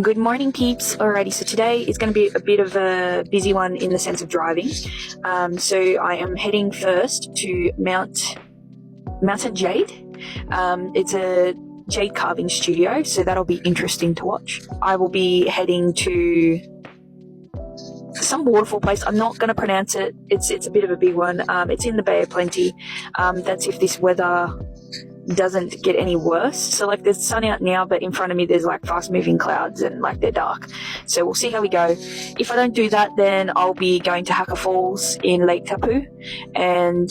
Good morning, peeps. Alrighty, so today is going to be a bit of a busy one in the sense of driving. So I am heading first to Mountain Jade. It's a jade carving studio, so that'll be interesting to watch. I will be heading to some waterfall place. I'm not going to pronounce it. It's a bit of a big one. It's in the Bay of Plenty. That's if this weather doesn't get any worse. So like there's sun out now, but in front of me there's like fast moving clouds and like they're dark. So we'll see how we go. If I don't do that, then I'll be going to Hakka Falls in Lake Tapu, and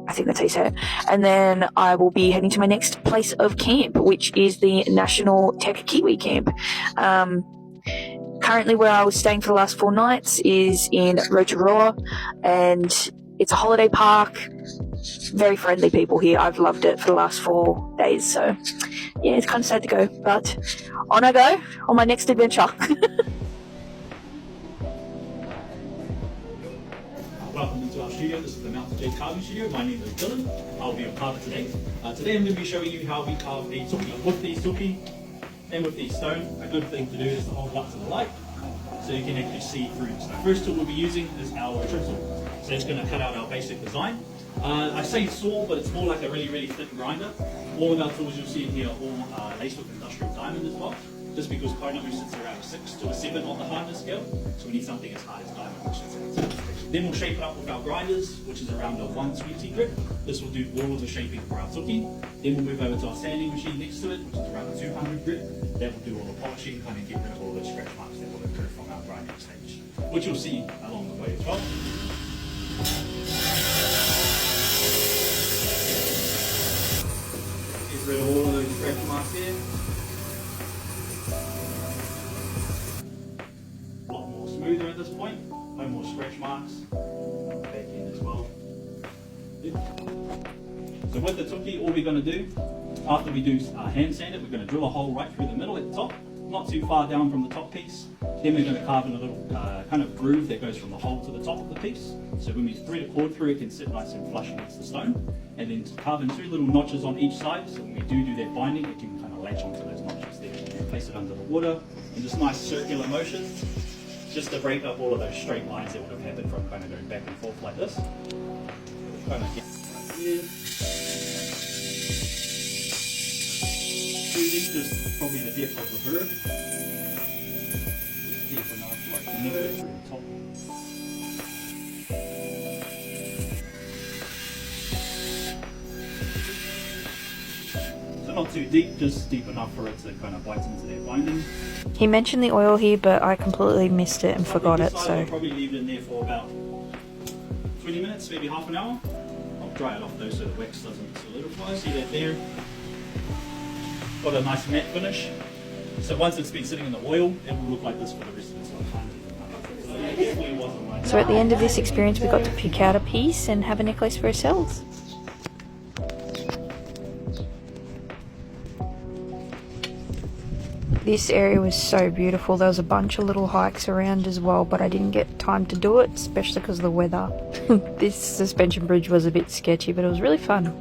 I think that's how you say it. And then I will be heading to my next place of camp, which is the National Tech Kiwi Camp. Currently where I was staying for the last 4 nights is in Rotorua, and it's a holiday park. Very friendly people here. I've loved it for the last 4 days. So yeah, it's kind of sad to go, but on I go on my next adventure. Welcome into our studio. This is the Mountain Jade Carving Studio. My name is Dylan. I'll be your carver today. Today I'm going to be showing you how we carve a tuki. With the tuki and with the stone, a good thing to do is to hold up to the light so you can actually see through the stone. First tool we'll be using is our trim tool. So it's going to cut out our basic design. I say saw, but it's more like a really thick grinder. All of our tools you'll see in here are all laced with industrial diamond as well, just because Kainemu sits around a 6 to a 7 on the hardness scale, so we need something as hard as diamond, which sits at 7. Then we'll shape it up with our grinders, which is around a 120 grit. This will do all of the shaping for our tuki. Then we'll move over to our sanding machine next to it, which is around a 200 grit. That will do all the polishing, kind of get rid of all those scratch marks that will occur from our grinding stage, which you'll see along the way as well. Get rid of all of those scratch marks there. A lot more smoother at this point. No more scratch marks. Back in as well. So with the tuki, all we're going to do, after we do hand sand it, we're going to drill a hole right through the middle at the top, not too far down from the top piece. Then we're going to carve in a little kind of groove that goes from the hole to the top of the piece. So when we thread a cord through, it can sit nice and flush against the stone. And then carve in 2 little notches on each side, so when we do that binding, it can kind of latch onto those notches there. Place it under the water in this nice circular motion, just to break up all of those straight lines that would have happened from kind of going back and forth like this. Kind of get right here. Choosing just probably the depth of the verb. Deep enough, like connect it through the top. So not too deep, just deep enough for it to kind of bite into that binding. He mentioned the oil here, but I completely missed it and forgot it. So I'll probably leave it in there for about 20 minutes, maybe half an hour. I'll dry it off though so the wax doesn't solidify. See that there? Got a nice matte finish. So once it's been sitting in the oil, it will look like this for the rest of its lifetime. So at the end of this experience, we got to pick out a piece and have a necklace for ourselves. This area was so beautiful. There was a bunch of little hikes around as well, but I didn't get time to do it, especially because of the weather. This suspension bridge was a bit sketchy, but it was really fun.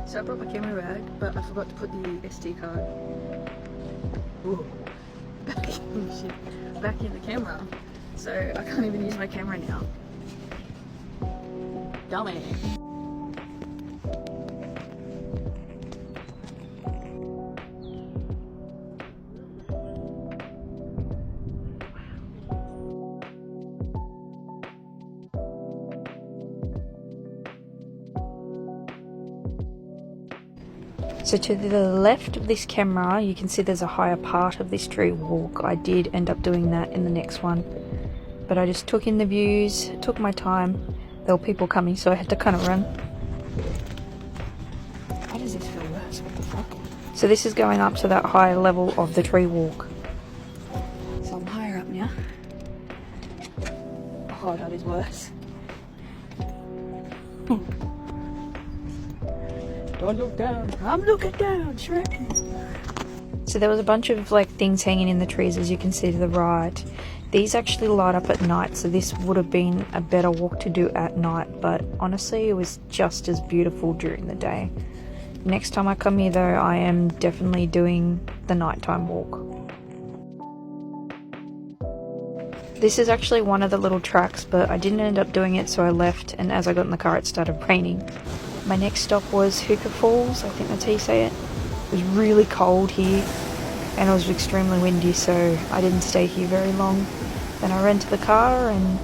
So I brought my camera bag, but I forgot to put the SD card. Ooh. Back in the camera. So I can't even use my camera now. Dummy. So to the left of this camera, you can see there's a higher part of this tree walk. I did end up doing that in the next one, but I just took in the views, took my time. There were people coming, so I had to kind of run. How does this feel worse? What the fuck? So this is going up to that higher level of the tree walk. So I'm higher up now. Oh, that is worse. Don't look down. I'm looking down, Shrek. So there was a bunch of like things hanging in the trees, as you can see to the right. These actually light up at night, so this would have been a better walk to do at night, but honestly it was just as beautiful during the day. Next time I come here though, I am definitely doing the nighttime walk. This is actually one of the little tracks, but I didn't end up doing it, so I left, and as I got in the car it started raining. My next stop was Hookah Falls, I think that's how you say it. It was really cold here, and it was extremely windy, so I didn't stay here very long. Then I rented the car and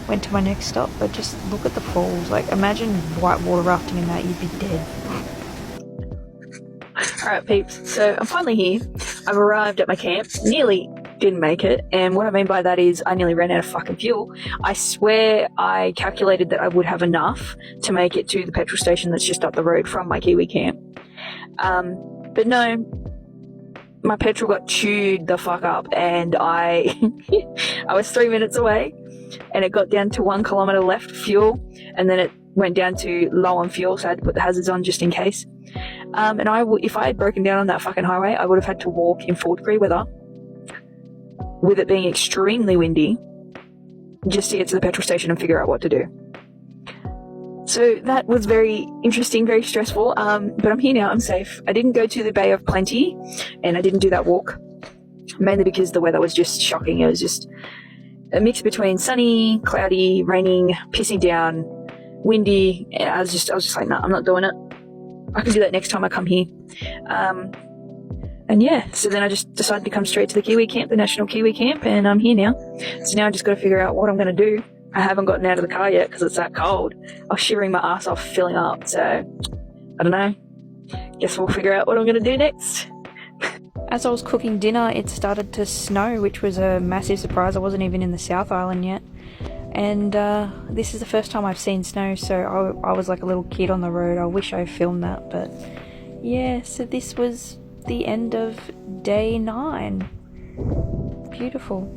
went to my next stop, but just look at the falls. Like, imagine whitewater rafting in that, you'd be dead. Alright peeps, so I'm finally here. I've arrived at my camp, nearly didn't make it, and what I mean by that is I nearly ran out of fucking fuel. I swear I calculated that I would have enough to make it to the petrol station that's just up the road from my Kiwi camp. But no, my petrol got chewed the fuck up, and I was 3 minutes away, and it got down to 1 kilometre left fuel, and then it went down to low on fuel, so I had to put the hazards on just in case. And if I had broken down on that fucking highway, I would have had to walk in 4-degree weather, with it being extremely windy, just to get to the petrol station and figure out what to do. So that was very interesting, very stressful, but I'm here now, I'm safe. I didn't go to the Bay of Plenty, and I didn't do that walk, mainly because the weather was just shocking. It was just a mix between sunny, cloudy, raining, pissing down, windy, and I was just like, nah, I'm not doing it. I can do that next time I come here. And yeah, so then I just decided to come straight to the Kiwi camp, the National Kiwi camp, and I'm here now. So now I just got to figure out what I'm going to do. I haven't gotten out of the car yet because it's that cold. I was shivering my ass off filling up, so I don't know. Guess we'll figure out what I'm going to do next. As I was cooking dinner, it started to snow, which was a massive surprise. I wasn't even in the South Island yet. And this is the first time I've seen snow, so I was like a little kid on the road. I wish I filmed that, but yeah, so this was the end of day 9. Beautiful.